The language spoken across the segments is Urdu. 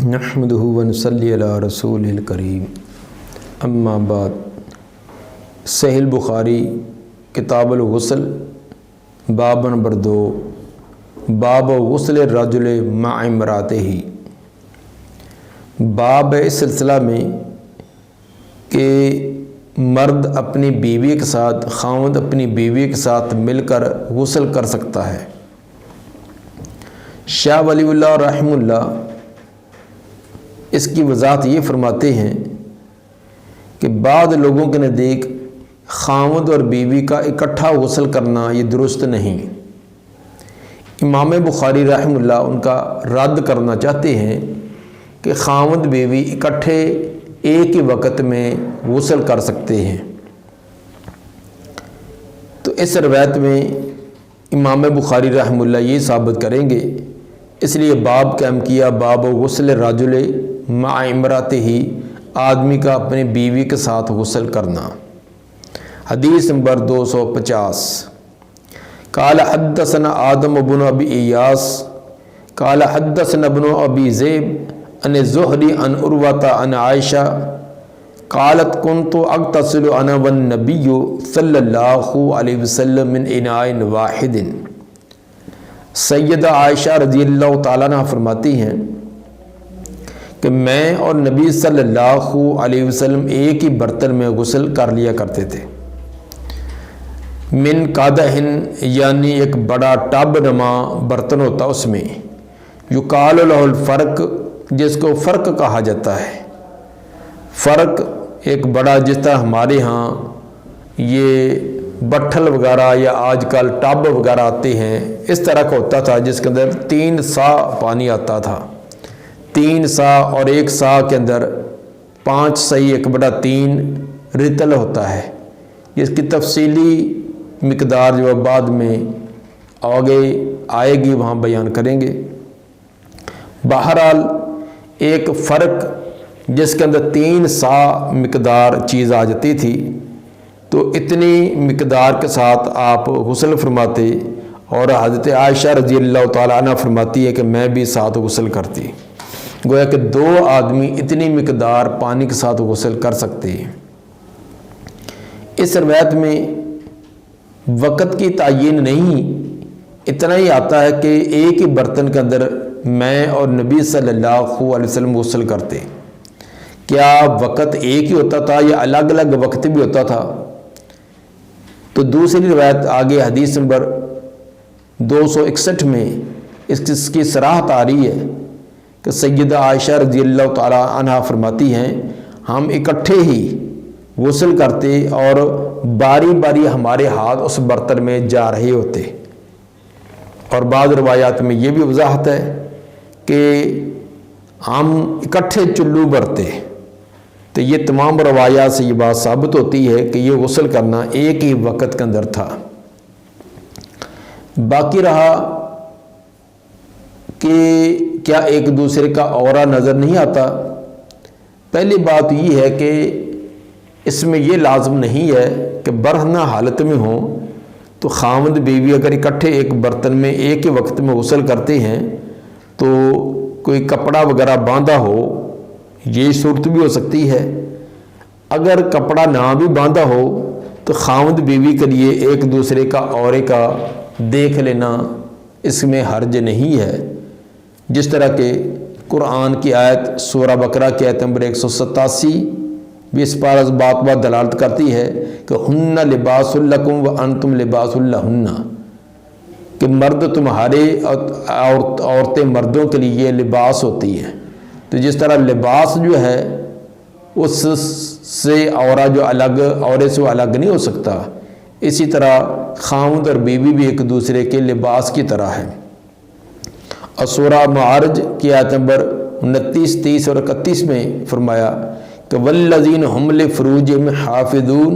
نحمدہ ونصلی علی رسول الکریم اما بعد۔ صحیح بخاری کتاب الغسل باب نمبر 2 باب غسل الرجل مع امرأتہ۔ باب اس سلسلہ میں کہ مرد اپنی بیوی کے ساتھ، خاوند اپنی بیوی کے ساتھ مل کر غسل کر سکتا ہے۔ شاہ ولی اللہ رحمہ اللہ اس کی وضاحت یہ فرماتے ہیں کہ بعض لوگوں کے نزدیک خاوند اور بیوی کا اکٹھا غسل کرنا یہ درست نہیں۔ امام بخاری رحمہ اللہ ان کا رد کرنا چاہتے ہیں کہ خاوند بیوی اکٹھے ایک ہی وقت میں غسل کر سکتے ہیں۔ تو اس روایت میں امام بخاری رحمہ اللہ یہ ثابت کریں گے، اس لیے باب قائم کیا، باب غسل الرجل مع امرأتہ، آدمی کا اپنے بیوی کے ساتھ غسل کرنا۔ حدیث نمبر 250۔ قال حدثنا آدم بن ابی ایاس قال حدثنا ابن ابی ذئب عن الزہری عن عروۃ عن عائشہ قالت كنت اغتسل انا والنبی صلی اللہ علیہ وسلم من اناء واحد۔ سیدہ عائشہ رضی اللہ تعالیٰ عنہ فرماتی ہیں کہ میں اور نبی صلی اللہ علیہ وسلم ایک ہی برتن میں غسل کر لیا کرتے تھے۔ من قادحن یعنی ایک بڑا ٹب نما برتن ہوتا اس میں، یقال له الفرق جس کو فرق کہا جاتا ہے۔ فرق ایک بڑا، جس طرح ہمارے ہاں یہ بٹھل وغیرہ یا آج کل ٹب وغیرہ آتے ہیں، اس طرح کا ہوتا تھا جس کے اندر 3 سا پانی آتا تھا۔ 3 سا اور 1 سا کے اندر 5 سہی 1/3 رتل ہوتا ہے۔ اس کی تفصیلی مقدار جو بعد میں آگے آئے گی وہاں بیان کریں گے۔ بہرحال ایک فرق جس کے اندر 3 سا مقدار چیز آ جاتی تھی، تو اتنی مقدار کے ساتھ آپ غسل فرماتے، اور حضرت عائشہ رضی اللہ تعالیٰ عنہ فرماتی ہے کہ میں بھی ساتھ غسل کرتی۔ گویا کہ 2 آدمی اتنی مقدار پانی کے ساتھ غسل کر سکتے ہیں۔ اس روایت میں وقت کی تعین نہیں، اتنا ہی آتا ہے کہ ایک ہی برتن کے اندر میں اور نبی صلی اللہ علیہ وسلم غسل کرتے۔ کیا وقت ایک ہی ہوتا تھا یا الگ الگ وقت بھی ہوتا تھا؟ تو دوسری روایت آگے حدیث نمبر 261 میں اس کی صراحت آ رہی ہے کہ سیدہ عائشہ رضی اللہ تعالیٰ عنہ فرماتی ہیں ہم اکٹھے ہی غسل کرتے اور باری باری ہمارے ہاتھ اس برتن میں جا رہے ہوتے۔ اور بعض روایات میں یہ بھی وضاحت ہے کہ ہم اکٹھے چلو برتے۔ تو یہ تمام روایات سے یہ بات ثابت ہوتی ہے کہ یہ غسل کرنا ایک ہی وقت کے اندر تھا۔ باقی رہا کہ کیا ایک دوسرے کا عورہ نظر نہیں آتا؟ پہلی بات یہ ہے کہ اس میں یہ لازم نہیں ہے کہ برہنہ حالت میں ہوں تو خاوند بیوی اگر اکٹھے ایک برتن میں ایک ہی وقت میں غسل کرتے ہیں تو کوئی کپڑا وغیرہ باندھا ہو، یہ صورت بھی ہو سکتی ہے۔ اگر کپڑا نہ بھی باندھا ہو تو خاوند بیوی کے لیے ایک دوسرے کا عورے کا دیکھ لینا اس میں حرج نہیں ہے، جس طرح کہ قرآن کی آیت سورہ بقرہ کی آیت نمبر 187 بھی اس پر اس بات دلالت کرتی ہے کہ ہن لباس لکم وانتم لباس لہن، کہ مرد تمہارے اور عورتیں مردوں کے لیے لباس ہوتی ہیں۔ تو جس طرح لباس جو ہے اس سے عورہ جو الگ، عورے سے الگ نہیں ہو سکتا، اسی طرح خاوند اور بیوی بھی ایک دوسرے کے لباس کی طرح ہے۔ اور سورہ معارج کی آیت نمبر 29، 30 اور 31 میں فرمایا کہ والذین هم لفروجہم حافظون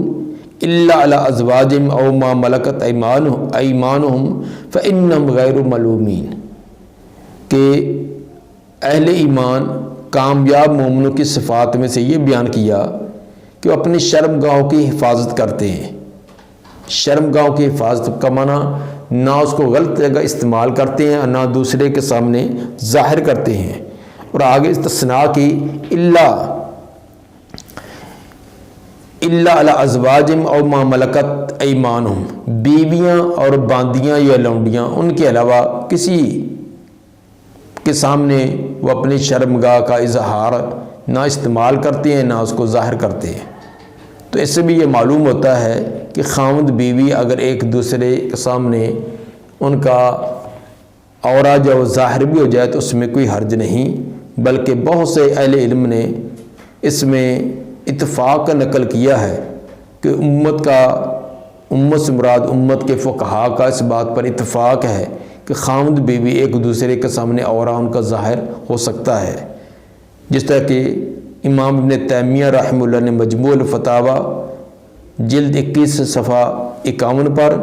الا علی ازواجہم او ما ملکت ایمانہم فانہم غیر ملومین، کہ اہل ایمان کامیاب مومنوں کی صفات میں سے یہ بیان کیا کہ وہ اپنی شرم گاہوں کی حفاظت کرتے ہیں۔ شرم گاہوں کی حفاظت کا معنی نہ اس کو غلط جگہ استعمال کرتے ہیں، نہ دوسرے کے سامنے ظاہر کرتے ہیں، اور آگے استثناء کی اللہ علی ازواجہم او ما ملکت ایمانہم، بیویاں اور باندیاں یا لونڈیاں ان کے علاوہ کسی کے سامنے وہ اپنی شرمگاہ کا اظہار نہ استعمال کرتے ہیں نہ اس کو ظاہر کرتے ہیں۔ تو اس سے بھی یہ معلوم ہوتا ہے کہ خاوند بیوی اگر ایک دوسرے کے سامنے ان کا عورہ جو ظاہر بھی ہو جائے تو اس میں کوئی حرج نہیں، بلکہ بہت سے اہل علم نے اس میں اتفاق کا نقل کیا ہے کہ امت سے مراد امت کے فقہاء کا اس بات پر اتفاق ہے کہ خاوند بیوی ایک دوسرے کے سامنے عورہ ان کا ظاہر ہو سکتا ہے، جس طرح کہ امام ابن تیمیہ رحمہ اللہ نے مجموع الفتاوی جلد 21 صفحہ 51 پر،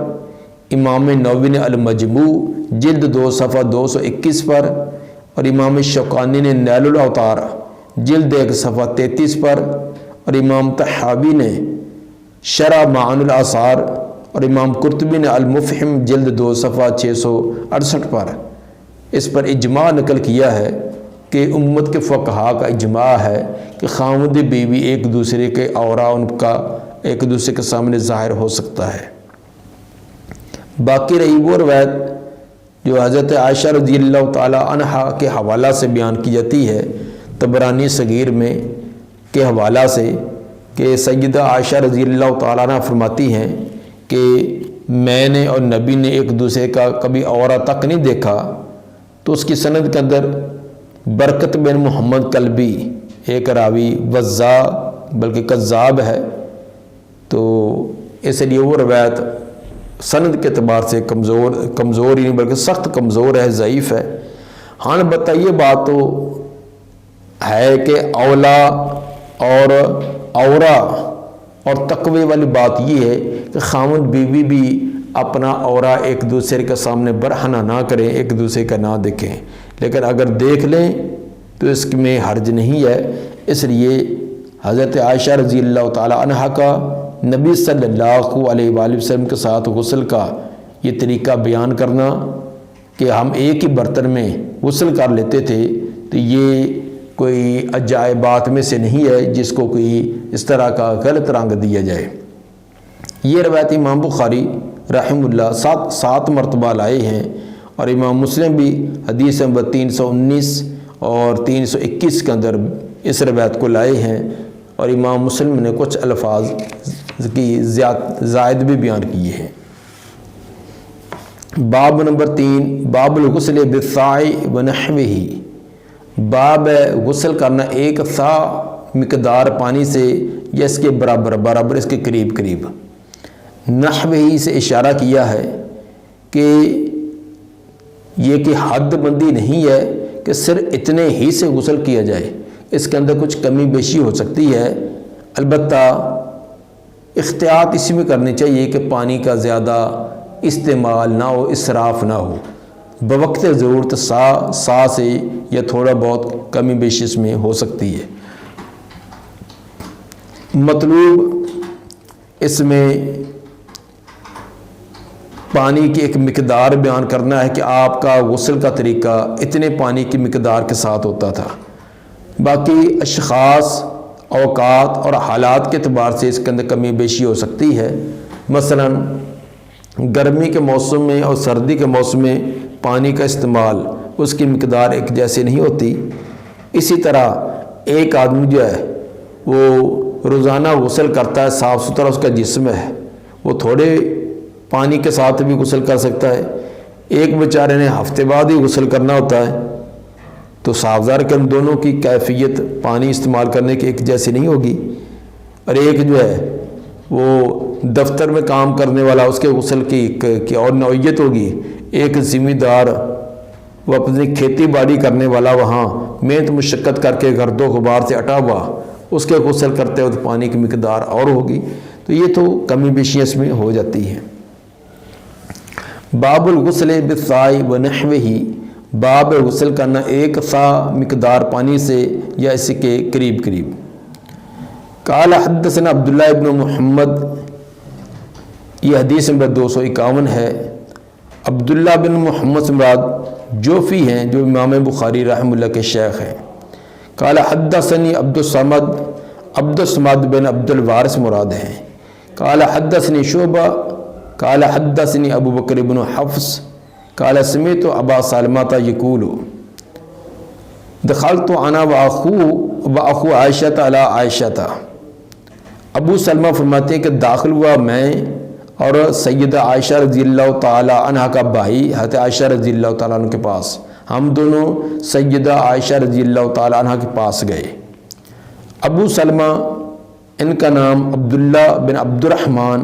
امام نووی نے المجموع جلد 2 صفحہ 221 پر، اور امام شوکانی نے نیل الاوطار جلد 1 صفحہ 33 پر، اور امام طحاوی نے شرح معانی الاثار اور امام قرطبی نے المفہم جلد 2 صفحہ 668 پر اس پر اجماع نقل کیا ہے کہ امت کے فقہاء کا اجماع ہے کہ خاوند بیوی ایک دوسرے کے عورہ ان کا ایک دوسرے کے سامنے ظاہر ہو سکتا ہے۔ باقی رہی وہ روایت جو حضرت عائشہ رضی اللہ تعالی عنہا کے حوالہ سے بیان کی جاتی ہے طبرانی صغیر میں کے حوالہ سے، کہ سیدہ عائشہ رضی اللہ تعالیٰ عنہ فرماتی ہیں کہ میں نے اور نبی نے ایک دوسرے کا کبھی عورہ تک نہیں دیکھا۔ تو اس کی سند کے اندر برکت بن محمد کلبی ایک راوی وزا بلکہ کذاب ہے، تو اس لیے وہ روایت سند کے اعتبار سے کمزور ہی نہیں بلکہ سخت کمزور ہے، ضعیف ہے۔ ہاں البتہ یہ بات تو ہے کہ اولا اور عورہ اور تقوی والی بات یہ ہے کہ خاوند بیوی بھی اپنا عورہ ایک دوسرے کے سامنے برہنہ نہ کریں، ایک دوسرے کا نہ دیکھیں، لیکن اگر دیکھ لیں تو اس میں حرج نہیں ہے۔ اس لیے حضرت عائشہ رضی اللہ تعالی عنہا کا نبی صلی اللہ علیہ وآلہ وسلم کے ساتھ غسل کا یہ طریقہ بیان کرنا کہ ہم ایک ہی برتن میں غسل کر لیتے تھے، تو یہ کوئی عجائبات میں سے نہیں ہے جس کو کوئی اس طرح کا غلط رنگ دیا جائے۔ یہ روایت امام بخاری رحمہ اللہ 7 مرتبہ لائے ہیں، اور امام مسلم بھی حدیث نمبر 319 اور 321 کے اندر اس روایت کو لائے ہیں، اور امام مسلم نے کچھ الفاظ کی زائد بھی بیان کیے ہیں۔ باب نمبر 3 باب الغسل بالصاع ونحوہ، باب غسل کرنا ایک سا مقدار پانی سے یا اس کے برابر اس کے قریب۔ نحوہ سے اشارہ کیا ہے کہ یہ کہ حد بندی نہیں ہے کہ صرف اتنے ہی سے غسل کیا جائے، اس کے اندر کچھ کمی بیشی ہو سکتی ہے، البتہ احتیاط اسی میں کرنی چاہیے کہ پانی کا زیادہ استعمال نہ ہو، اسراف نہ ہو، بوقت ضرورت سا سے یا تھوڑا بہت کمی بیشی اس میں ہو سکتی ہے۔ مطلوب اس میں پانی کی ایک مقدار بیان کرنا ہے کہ آپ کا غسل کا طریقہ اتنے پانی کی مقدار کے ساتھ ہوتا تھا۔ باقی اشخاص، اوقات اور حالات کے اعتبار سے اس کے اندر کمی بیشی ہو سکتی ہے۔ مثلا گرمی کے موسم میں اور سردی کے موسم میں پانی کا استعمال اس کی مقدار ایک جیسے نہیں ہوتی۔ اسی طرح ایک آدمی جو ہے وہ روزانہ غسل کرتا ہے، صاف ستھرا اس کا جسم ہے، وہ تھوڑے پانی کے ساتھ بھی غسل کر سکتا ہے۔ ایک بیچارے نے ہفتے بعد ہی غسل کرنا ہوتا ہے، تو صاف ظاہر کہ ان دونوں کی کیفیت پانی استعمال کرنے کی ایک جیسی نہیں ہوگی۔ اور ایک جو ہے وہ دفتر میں کام کرنے والا، اس کے غسل کی اور نوعیت ہوگی۔ ایک ذمہ دار وہ اپنی کھیتی باڑی کرنے والا، وہاں محنت مشقت کر کے گرد و غبار سے اٹا ہوا، اس کے غسل کرتے وقت پانی کی مقدار اور ہوگی، تو یہ تو کمی بیشی اس میں ہو جاتی ہے۔ باب الغسل بالصاع ونحوہ، باب غسل کرنا ایک سا مقدار پانی سے یا اس کے قریب۔ قال حدثنا عبداللہ ابن محمد، یہ حدیث نمبر 251 ہے۔ عبداللہ بن محمد سے مراد جوفی ہیں، جو امام بخاری رحمہ اللہ کے شیخ ہیں۔ قال حدثنی عبد الصمد بن عبد الوارث مراد ہیں. قال حدثنی شعبہ قال حدثنی ابو بکر بن حفص قال سمعت ابا سلمہ یقول دخلت انا واخو عائشہ علی عائشہ. ابو سلمہ فرماتے ہیں کہ داخل ہوا میں اور سیدہ عائشہ رضی اللہ تعالی عنہ کا بھائی حضرت عائشہ رضی اللہ تعالیٰ عنہ کے پاس. ہم دونوں سیدہ عائشہ رضی اللہ تعالیٰ عنہ کے پاس گئے. ابو سلمہ ان کا نام عبداللہ بن عبد الرحمن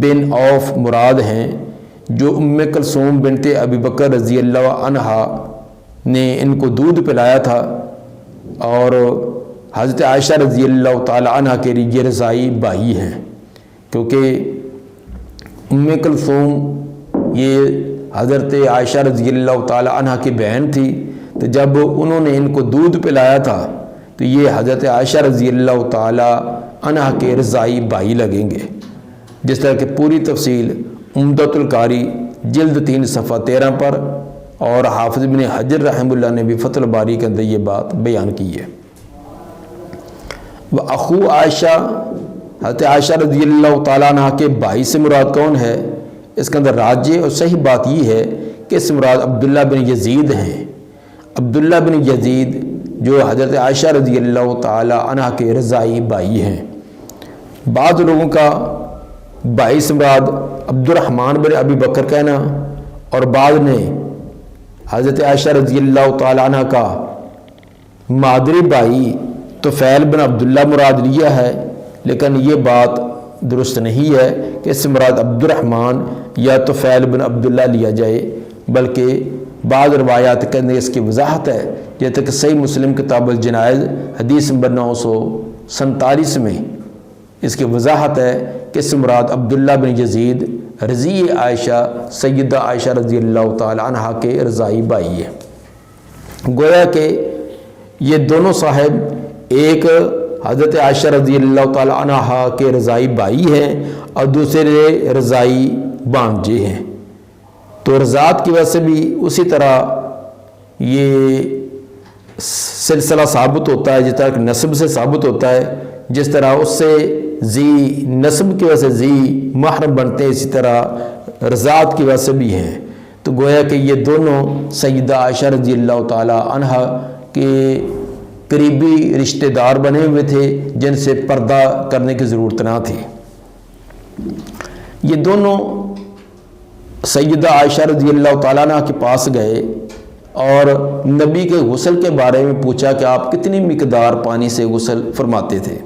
بن عوف مراد ہیں، جو ام کلثوم بنت ابی بکر رضی اللہ عنہ نے ان کو دودھ پلایا تھا، اور حضرت عائشہ رضی اللہ تعالی عنہ کے یہ رضائی بھائی ہیں، کیونکہ ام کلثوم یہ حضرت عائشہ رضی اللہ تعالی عنہ کی بہن تھی. تو جب انہوں نے ان کو دودھ پلایا تھا تو یہ حضرت عائشہ رضی اللہ تعالی عنہ کے رضائی بھائی لگیں گے. جس طرح کہ پوری تفصیل عمدۃ القاری جلد 3 صفحہ 13 پر اور حافظ ابن حجر رحمہ اللہ نے بھی فتح الباری کے اندر یہ بات بیان کی ہے. وہ اخو عائشہ حضرت عائشہ رضی اللہ تعالیٰ عنہ کے بھائی سے مراد کون ہے؟ اس کے اندر راجح اور صحیح بات یہ ہے کہ اس مراد عبداللہ بن یزید ہیں. عبداللہ بن یزید جو حضرت عائشہ رضی اللہ تعالیٰ عنہ کے رضائی بھائی ہیں. بعض لوگوں کا بھائی سے مراد عبد الرحمن بن ابی بکر کہنا، اور بعض نے حضرت عائشہ رضی اللہ تعالیٰ عنہ کا مادری بھائی طفیل بن عبداللہ مراد لیا ہے، لیکن یہ بات درست نہیں ہے کہ اس سے مراد عبد الرحمن یا طفیل بن عبداللہ لیا جائے، بلکہ بعض روایات کے اندر اس کی وضاحت ہے. جیسے کہ صحیح مسلم کتاب الجنائز حدیث نمبر 947 میں اس کی وضاحت ہے کہ اس سے مراد عبداللہ بن یزید رضی عائشہ سیدہ عائشہ رضی اللہ تعالی عنہ کے رضائی بھائی ہے. گویا کہ یہ دونوں صاحب ایک حضرت عائشہ رضی اللہ تعالی عنہ کے رضائی بھائی ہیں اور دوسرے رضائی بھانجے ہیں. تو رضاعت کی وجہ سے بھی اسی طرح یہ سلسلہ ثابت ہوتا ہے، جس طرح کہ نسب سے ثابت ہوتا ہے. جس طرح اس سے ذی نسب کی وجہ سے ذی محرم بنتے ہیں، اسی طرح رضاعت کی وجہ سے بھی ہیں. تو گویا کہ یہ دونوں سیدہ عائشہ رضی اللہ تعالی عنہ کے قریبی رشتہ دار بنے ہوئے تھے، جن سے پردہ کرنے کی ضرورت نہ تھی. یہ دونوں سیدہ عائشہ رضی اللہ تعالیٰ عنہ کے پاس گئے اور نبی کے غسل کے بارے میں پوچھا کہ آپ کتنی مقدار پانی سے غسل فرماتے تھے.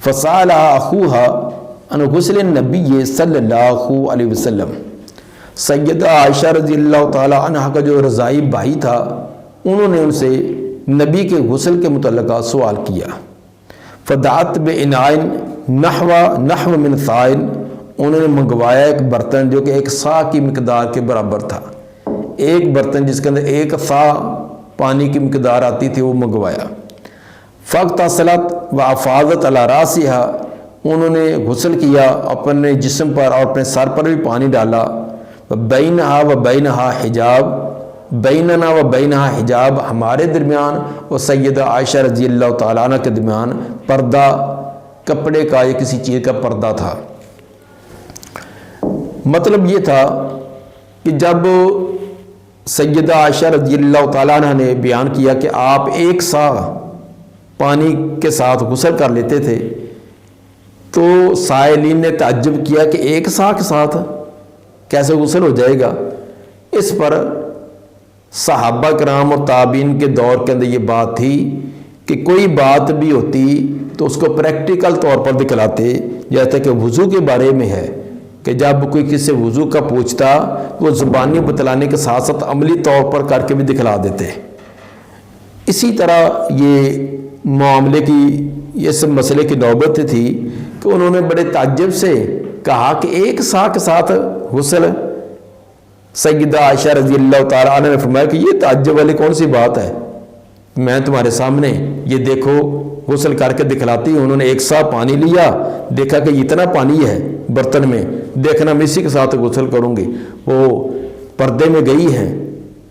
فسألها اخوها عن غسل النبی صلی اللہ علیہ وسلم. سیدہ عائشہ رضی اللہ تعالی عنہ کا جو رضائی بھائی تھا، انہوں نے ان سے نبی کے غسل کے متعلقہ سوال کیا. فدعت بإناء نحو من صاع. انہوں نے منگوایا ایک برتن جو کہ 1 صاع کی مقدار کے برابر تھا. ایک برتن جس کے اندر 1 صاع پانی کی مقدار آتی تھی وہ منگوایا. فاغتسلت وافاضت علی راسها. انہوں نے غسل کیا، اپنے جسم پر اور اپنے سر پر بھی پانی ڈالا. بینہا و بینہا حجاب. بیننا و بینہا حجاب. ہمارے درمیان اور سیدہ عائشہ رضی اللہ تعالیٰ عنہ کے درمیان پردہ کپڑے کا یا کسی چیز کا پردہ تھا. مطلب یہ تھا کہ جب سیدہ عائشہ رضی اللہ تعالیٰ عنہ نے بیان کیا کہ آپ 1 صاع پانی کے ساتھ غسل کر لیتے تھے، تو سائلین نے تعجب کیا کہ 1 صاع کے ساتھ کیسے غسل ہو جائے گا. اس پر صحابہ کرام اور تابعین کے دور کے اندر یہ بات تھی کہ کوئی بات بھی ہوتی تو اس کو پریکٹیکل طور پر دکھلاتے. جیسے کہ وضو کے بارے میں ہے کہ جب کوئی کسی سے وضو کا پوچھتا تو وہ زبانی بتلانے کے ساتھ ساتھ عملی طور پر کر کے بھی دکھلا دیتے. اسی طرح یہ معاملے کی اس مسئلے کی نوبت تھی کہ انہوں نے بڑے تعجب سے کہا کہ 1 صاع کے ساتھ غسل. سیدہ عائشہ رضی اللہ تعالیٰ عنہ نے فرمایا کہ یہ تعجب والی کون سی بات ہے، میں تمہارے سامنے یہ دیکھو غسل کر کے دکھلاتی ہوں. انہوں نے 1 صاع پانی لیا، دیکھا کہ اتنا پانی ہے برتن میں، دیکھنا میں اسی کے ساتھ غسل کروں گی. وہ پردے میں گئی ہیں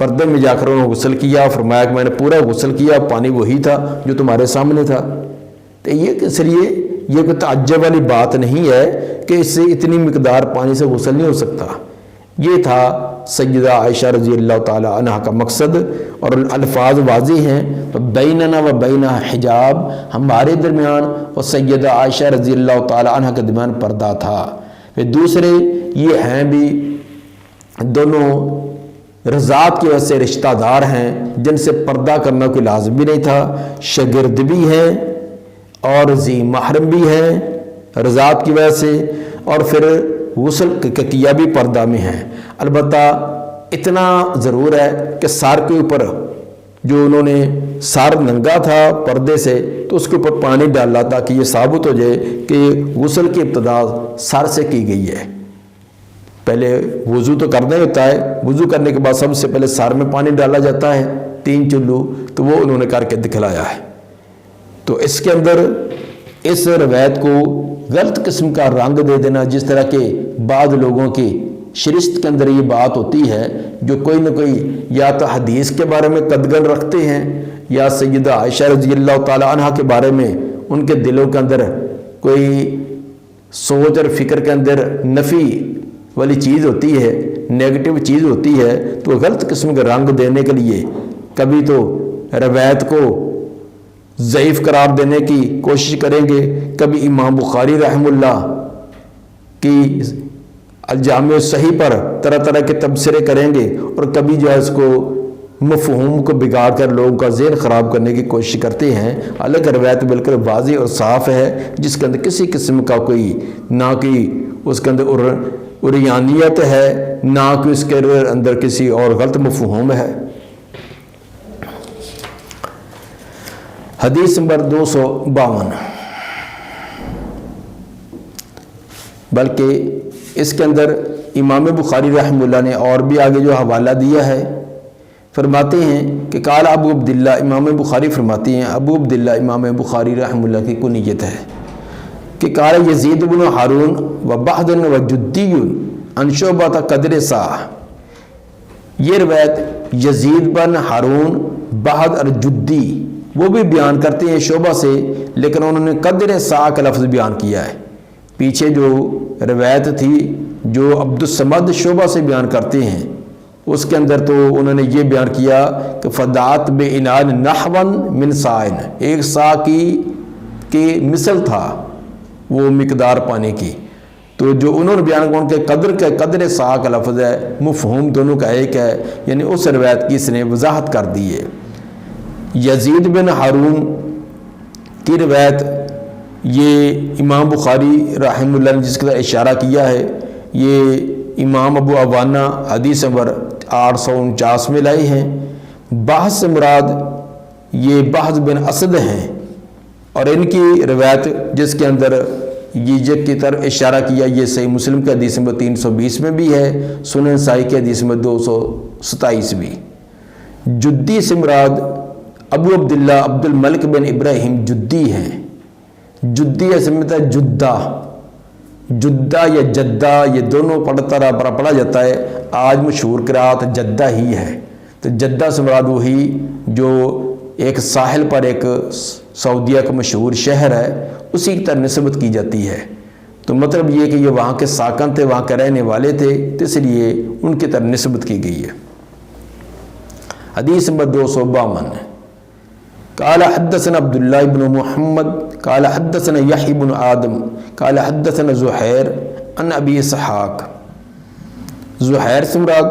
پردے میں جا کر انہوں نے غسل کیا، فرمایا کہ میں نے پورا غسل کیا، پانی وہی تھا جو تمہارے سامنے تھا۔ تو یہ اس لیے یہ کوئی تعجب والی بات نہیں ہے کہ اس سے اتنی مقدار پانی سے غسل نہیں ہو سکتا۔ یہ تھا سیدہ عائشہ رضی اللہ تعالی عنہ کا مقصد، اور الفاظ واضح ہیں، بیننا و بینہ حجاب، ہمارے درمیان اور سیدہ عائشہ رضی اللہ تعالی عنہ کے درمیان پردہ تھا۔ پھر دوسرے یہ ہیں بھی دونوں رضاعت کی وجہ سے رشتہ دار ہیں جن سے پردہ کرنا کوئی لازم بھی نہیں تھا، شاگرد بھی ہیں اور ذی محرم بھی ہیں رضاعت کی وجہ سے، اور پھر غسل کیا بھی پردہ میں ہیں۔ البتہ اتنا ضرور ہے کہ سر کے اوپر جو انہوں نے سر ننگا تھا پردے سے تو اس کے اوپر پانی ڈالا تاکہ یہ ثابت ہو جائے کہ غسل کی ابتدا سر سے کی گئی ہے۔ پہلے وضو تو کرنا ہی ہوتا ہے، وضو کرنے کے بعد سب سے پہلے سر میں پانی ڈالا جاتا ہے 3 چلو، تو وہ انہوں نے کر کے دکھلایا ہے۔ تو اس کے اندر اس روایت کو غلط قسم کا رنگ دے دینا، جس طرح کے بعض لوگوں کی شرست کے اندر یہ بات ہوتی ہے جو کوئی نہ کوئی یا تو حدیث کے بارے میں قدغن رکھتے ہیں یا سیدہ عائشہ رضی اللہ تعالی عنہ کے بارے میں ان کے دلوں کے اندر کوئی سوچ اور فکر کے اندر نفی والی چیز ہوتی ہے، نیگیٹو چیز ہوتی ہے، تو غلط قسم کے رنگ دینے کے لیے کبھی تو روایت کو ضعیف قرار دینے کی کوشش کریں گے، کبھی امام بخاری رحمہ اللہ کی الجامع الصحیح پر طرح طرح کے تبصرے کریں گے، اور کبھی جو ہے اس کو مفہوم کو بگاڑ کر لوگوں کا ذہن خراب کرنے کی کوشش کرتے ہیں۔ حالانکہ روایت بالکل واضح اور صاف ہے، جس کے اندر کسی قسم کا کوئی نہ کہ اس کے اندر عریانیت ہے، نہ کہ اس کے اندر کسی اور غلط مفہوم ہے۔ حدیث نمبر 252، بلکہ اس کے اندر امام بخاری رحمہ اللہ نے اور بھی آگے جو حوالہ دیا ہے، فرماتے ہیں کہ قال ابو عبداللہ، امام بخاری فرماتے ہیں ابو عبداللہ امام بخاری رحمہ اللہ کی کنیت ہے کہ قال یزید بن ہارون و بہد و جدی عن شعبہ قدر سا۔ یہ روایت یزید بن ہارون، بہد اور جدی وہ بھی بیان کرتے ہیں شعبہ سے، لیکن انہوں نے قدر سا کا لفظ بیان کیا ہے۔ پیچھے جو روایت تھی جو عبد الصمد شعبہ سے بیان کرتے ہیں، اس کے اندر تو انہوں نے یہ بیان کیا کہ فدات بے انان نحون من سائن، 1 سا کی مثل تھا وہ مقدار پانے کی۔ تو جو انہوں نے بیان کیا ان کے قدر سا کا لفظ ہے، مفہوم دونوں کا ایک ہے، یعنی اس روایت کی اس نے وضاحت کر دی ہے۔ یزید بن ہارون کی روایت یہ امام بخاری رحمہ اللہ نے جس کا اشارہ کیا ہے، یہ امام ابو عوانہ حدیث نمبر 849 میں لائے ہیں۔ بحث سے مراد یہ بحث بن اسد ہیں، اور ان کی روایت جس کے اندر یہ کی طرف اشارہ کیا یہ صحیح مسلم کے حدیث نمبر 320 میں بھی ہے، سنن نسائی کے حدیث نمبر 227 بھی۔ جدی سے مراد ابو عبداللہ عبد الملک بن ابراہیم جدی ہیں۔ جدی ایسے ملتا ہے جدہ، جدہ یا جدہ، یہ دونوں پڑھا جاتا ہے، آج مشہور قرات جدہ ہی ہے۔ تو جدہ سے مراد وہی جو ایک ساحل پر ایک سعودیہ کا مشہور شہر ہے، اسی کی طرح نسبت کی جاتی ہے۔ تو مطلب یہ کہ یہ وہاں کے ساکن تھے، وہاں کے رہنے والے تھے، تو اس لیے ان کی طرح نسبت کی گئی ہے۔ حدیث نمبر 252، قال حدثنا عبد الله بن محمد قال حدثنا يحيى بن آدم قال حدثنا زحير عن ابي اسحاق۔ زحیر سے مراد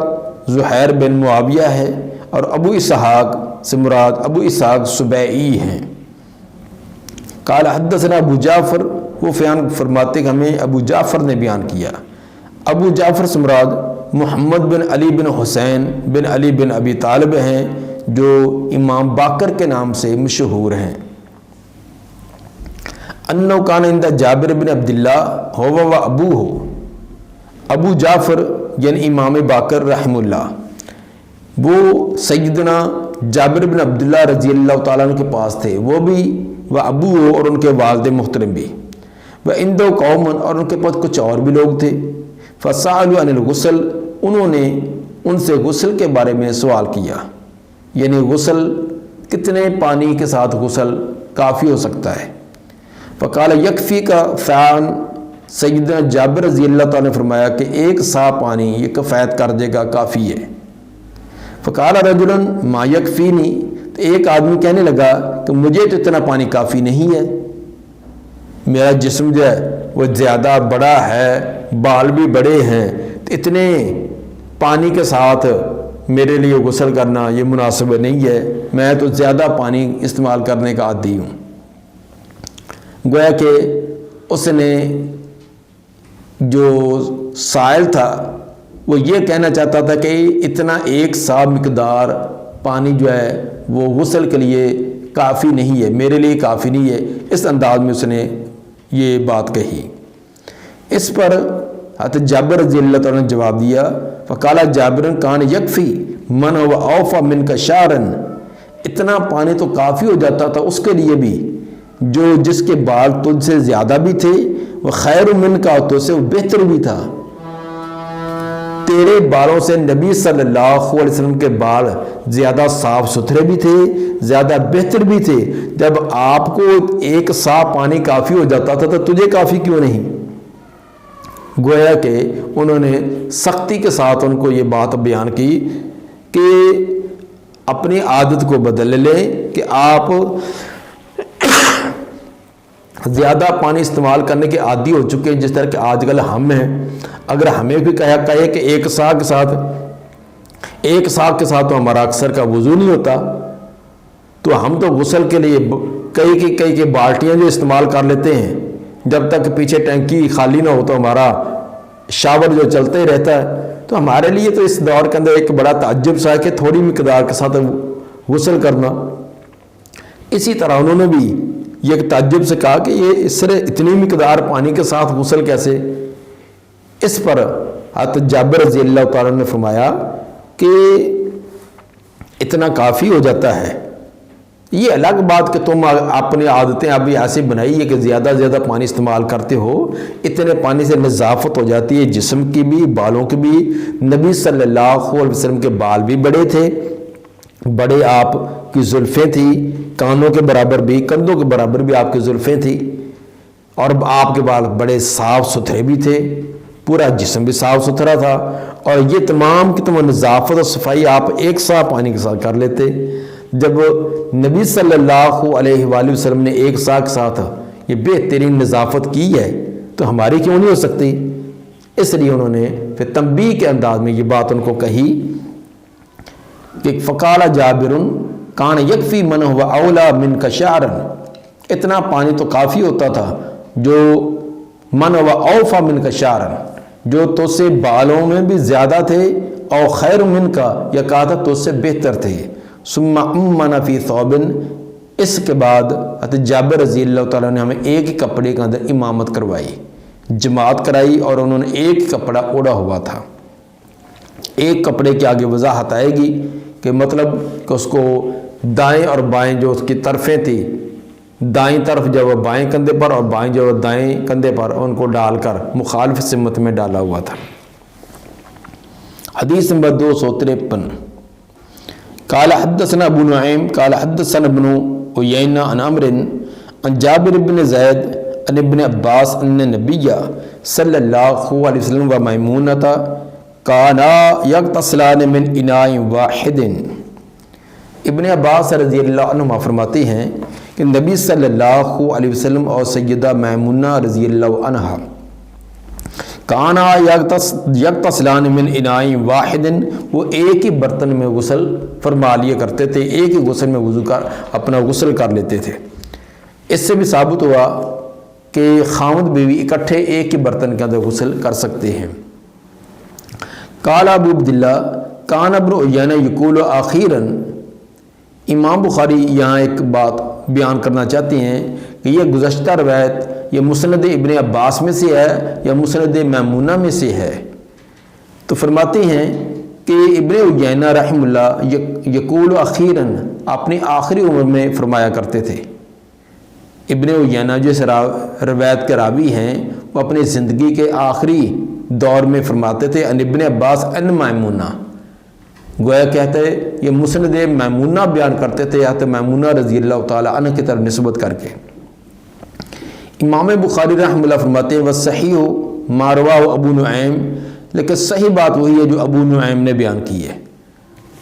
زحیر بن معاویہ ہے، اور ابو اسحاق سے مراد ابو اسحاق سبیعی ہیں۔ قال حدثنا ابو جعفر، وہ بیان فرماتے کہ ہمیں ابو جعفر نے بیان کیا۔ ابو جعفر سے مراد محمد بن علی بن حسین بن علی بن ابی طالب ہیں، جو امام باقر کے نام سے مشہور ہیں۔ انہو کان عند جابر بن عبداللہ ہو و ابو ہو، ابو جعفر یعنی امام باقر رحمہ اللہ وہ سیدنا جابر بن عبداللہ رضی اللہ تعالیٰ عنہ کے پاس تھے، وہ بھی و ابو ہو اور ان کے والد محترم بھی، و عندو قوم اور ان کے پاس کچھ اور بھی لوگ تھے، فسألوا عن الغسل، انہوں نے ان سے غسل کے بارے میں سوال کیا، یعنی غسل کتنے پانی کے ساتھ غسل کافی ہو سکتا ہے؟ فقال یکفی کا فعان، سیدنا جابر رضی اللہ تعالیٰ نے فرمایا کہ 1 سا پانی یہ کفایت کر دے گا، کافی ہے۔ فقال رجل ما یکفینی، تو ایک آدمی کہنے لگا کہ مجھے تو اتنا پانی کافی نہیں ہے، میرا جسم جو ہے وہ زیادہ بڑا ہے، بال بھی بڑے ہیں، تو اتنے پانی کے ساتھ میرے لیے غسل کرنا یہ مناسب نہیں ہے، میں تو زیادہ پانی استعمال کرنے کا عادی ہوں۔ گویا کہ اس نے جو سائل تھا وہ یہ کہنا چاہتا تھا کہ اتنا 1 سا مقدار پانی جو ہے وہ غسل کے لیے کافی نہیں ہے، میرے لیے کافی نہیں ہے، اس انداز میں اس نے یہ بات کہی۔ اس پر حضرت جابر رضی اللہ تعالیٰ نے جواب دیا، فقال جابر کان یکفی من هو اوفى منک شعرا، اتنا پانی تو کافی ہو جاتا تھا اس کے لیے بھی جو جس کے بال تجھ سے زیادہ بھی تھے، وہ خیر منک، تو سے وہ بہتر بھی تھا۔ تیرے بالوں سے نبی صلی اللہ علیہ وسلم کے بال زیادہ صاف ستھرے بھی تھے، زیادہ بہتر بھی تھے۔ جب آپ کو 1 سا پانی کافی ہو جاتا تھا تو تجھے کافی کیوں نہیں؟ گویا کہ انہوں نے سختی کے ساتھ ان کو یہ بات بیان کی کہ اپنی عادت کو بدل لیں کہ آپ زیادہ پانی استعمال کرنے کے عادی ہو چکے ہیں، جس طرح کہ آج کل ہم ہیں۔ اگر ہمیں بھی کہے کہ 1 سا کے ساتھ تو ہمارا اکثر کا وضو نہیں ہوتا، تو ہم تو غسل کے لیے کئی بالٹیاں جو استعمال کر لیتے ہیں، جب تک پیچھے ٹینکی خالی نہ ہو تو ہمارا شاور جو چلتا ہی رہتا ہے۔ تو ہمارے لیے تو اس دور کے اندر ایک بڑا تعجب سا ہے کہ تھوڑی مقدار کے ساتھ غسل کرنا۔ اسی طرح انہوں نے بھی یہ تعجب سے کہا کہ یہ اس طرح اتنی مقدار پانی کے ساتھ غسل کیسے؟ اس پر حضرت جابر رضی اللہ تعالیٰ نے فرمایا کہ اتنا کافی ہو جاتا ہے۔ یہ الگ بات کہ تم اپنی عادتیں ابھی ایسی بنائی ہے کہ زیادہ پانی استعمال کرتے ہو، اتنے پانی سے نظافت ہو جاتی ہے جسم کی بھی، بالوں کی بھی۔ نبی صلی اللہ علیہ وسلم کے بال بھی بڑے تھے، بڑے آپ کی زلفیں تھیں، کانوں کے برابر بھی، کندھوں کے برابر بھی آپ کی زلفیں تھیں، اور آپ کے بال بڑے صاف ستھرے بھی تھے، پورا جسم بھی صاف ستھرا تھا، اور یہ تمام کی تمام نظافت اور صفائی آپ 1 سا پانی کے ساتھ کر لیتے۔ جب نبی صلی اللہ علیہ وآلہ وسلم نے 1 سا کے ساتھ یہ بہترین نظافت کی ہے تو ہماری کیوں نہیں ہو سکتی؟ اس لیے انہوں نے پھر تنبیہ کے انداز میں یہ بات ان کو کہی کہ فقال جابر کان یکفی من هو اولا منک شعرا، اتنا پانی تو کافی ہوتا تھا جو من هو اوفى منک شعرا، جو تو سے بالوں میں بھی زیادہ تھے، اور خیر منک، یا کہا تھا تو سے بہتر تھے۔ ثم امنا فی ثوب، اس کے بعد حضرت جابر رضی اللہ تعالیٰ نے ہمیں ایک ہی کپڑے کے اندر امامت کروائی، جماعت کرائی، اور انہوں نے ایک ہی کپڑا اوڑا ہوا تھا۔ ایک کپڑے کے آگے وضاحت آئے گی کہ مطلب کہ اس کو دائیں اور بائیں جو اس کی طرفیں تھی، دائیں طرف جو وہ بائیں کندھے پر اور بائیں جو دائیں کندھے پر، ان کو ڈال کر مخالف سمت میں ڈالا ہوا تھا۔ حدیث نمبر 253، قال حدثنا ابو نعیم قال حدثنا ابن عیینہ عن عمرو عن جابر بن زید عن ابن عباس ان نبی صلی اللہ علیہ وسلم و میمونۃ کانا یغتسلان من اناء واحد۔ ابن عباس رضی اللہ عنہما فرماتے ہیں کہ نبی صلی اللہ علیہ وسلم اور سیدہ میمونہ رضی اللہ عنہا کانا یغتسلان من اناء واحد، وہ ایک ہی برتن میں غسل فرما لیا کرتے تھے، ایک ہی غسل میں وضو کر اپنا غسل کر لیتے تھے۔ اس سے بھی ثابت ہوا کہ خاوند بیوی اکٹھے ایک ہی برتن کے اندر غسل کر سکتے ہیں۔ قال ابو عبداللہ کان ابن عیینہ یقول آخیراً، امام بخاری یہاں ایک بات بیان کرنا چاہتے ہیں کہ یہ گزشتہ روایت یہ مسند ابن عباس میں سے ہے یا مسند میمونہ میں سے ہے، تو فرماتے ہیں کہ ابن عیینہ رحمہ اللہ یقول اخیراً اپنی آخری عمر میں فرمایا کرتے تھے۔ ابن عیینہ جو اس روایت کے راوی ہیں وہ اپنی زندگی کے آخری دور میں فرماتے تھے ان ابن عباس ان میمونہ، گویا کہتے یہ مسند میمونہ بیان کرتے تھے حضرت میمونہ رضی اللہ تعالیٰ عنہ کی طرف نسبت کر کے۔ امام بخاری رحمہ اللہ فرماتے ہیں وصحیح ما رواہ ابو نعیم، لیکن صحیح بات وہی ہے جو ابو نعیم نے بیان کی ہے۔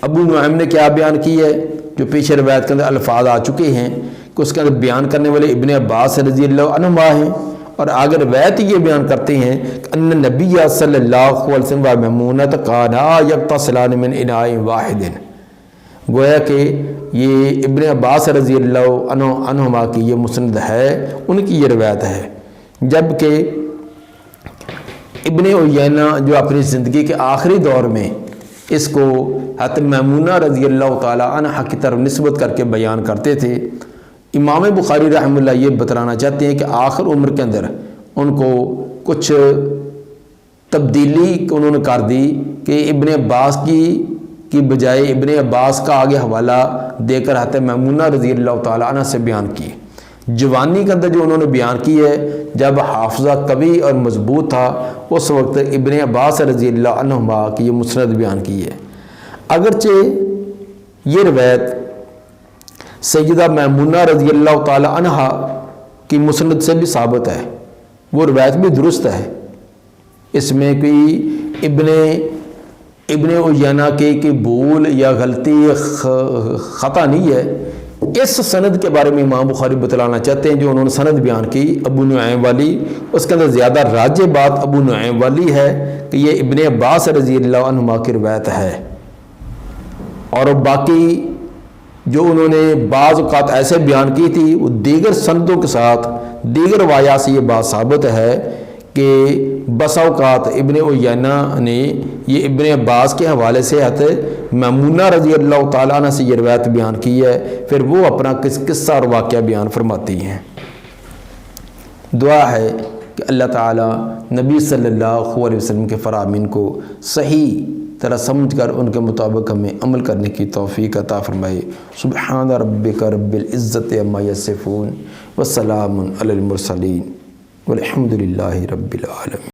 ابو نعیم نے کیا بیان کی ہے؟ جو پیچھے روایت کے اندر الفاظ آ چکے ہیں کہ اس کے اندر بیان کرنے والے ابن عباس رضی اللہ عنہما ہیں، اور آگے روایت یہ بیان کرتے ہیں کہ ان نبی صلی اللہ علیہ وسلم و میمونۃ کانا یغتسلان من اناء واحد، گویا کہ یہ ابن عباس رضی اللہ عنہما کی یہ مسند ہے، ان کی یہ روایت ہے۔ جبکہ ابن عیینہ جو اپنی زندگی کے آخری دور میں اس کو حضرت میمونہ رضی اللہ تعالیٰ عنہ کی طرف نسبت کر کے بیان کرتے تھے۔ امام بخاری رحمہ اللہ یہ بتلانا چاہتے ہیں کہ آخر عمر کے اندر ان کو کچھ تبدیلی انہوں نے کر دی کہ ابن عباس کی بجائے ابن عباس کا آگے حوالہ دے کر حضرت میمونہ رضی اللہ تعالیٰ عنہ سے بیان کی۔ جوانی کے اندر جو انہوں نے بیان کی ہے، جب حافظہ قوی اور مضبوط تھا، اس وقت ابن عباس رضی اللہ عنہما کی یہ مسند بیان کی ہے۔ اگرچہ یہ روایت سیدہ میمونہ رضی اللہ تعالی عنہا کی مسند سے بھی ثابت ہے، وہ روایت بھی درست ہے، اس میں کوئی ابن عیینہ کے بھول یا غلطی خطا نہیں ہے۔ اس سند کے بارے میں امام بخاری بتلانا چاہتے ہیں جو انہوں نے سند بیان کی ابو نعیم والی، اس کے اندر زیادہ راجح بات ابو نعیم والی ہے کہ یہ ابن عباس رضی اللہ عنہما کی روایت ہے، اور باقی جو انہوں نے بعض اوقات ایسے بیان کی تھی وہ دیگر سندوں کے ساتھ دیگر روایات سے یہ بات ثابت ہے کہ بسا اوقات ابن عیینہ نے یہ ابن عباس کے حوالے سے حضرت میمونہ رضی اللہ تعالیٰ عنہ سے یہ روایت بیان کی ہے، پھر وہ اپنا قصہ اور واقعہ بیان فرماتی ہیں۔ دعا ہے کہ اللہ تعالیٰ نبی صلی اللہ علیہ وسلم کے فرامین کو صحیح طرح سمجھ کر ان کے مطابق ہمیں عمل کرنے کی توفیق عطا فرمائے۔ سبحان ربک رب العزت عما یصفون وسلام علی المرسلین والحمد للہ رب العالمین۔